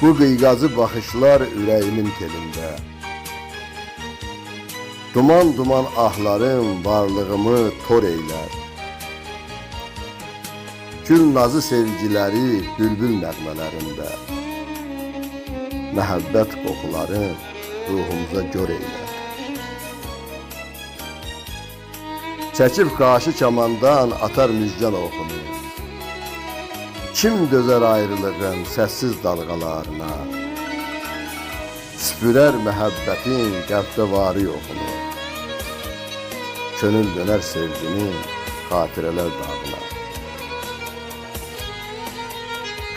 Bu qıyğacı baxışlar ürəyimin telində. Duman duman ahlarım varlığımı tor eylər. Gül nazı sevgiləri bülbül nəğmələrində. Məhəbbət qoxuları ruhumuza gör eylər. Çəkib qaşı kamandan atar müjgan oxunu. Kim dözər ayrılığın səssiz dalğalarına? Süpürər məhəbbətin qəlbdə varı yoxunu. Könül dönər sevginin xatirələr dağına.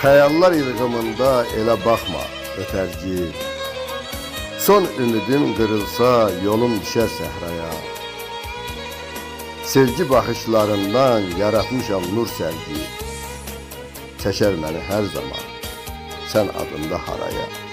Xəyallar ilğımında elə baxma ötərci. Son ümidim qırılsa yolum düşər səhraya. Sevgi baxışlarından yaratmışam nur sərgi. Çəkər məni hər zaman sən adında haraya.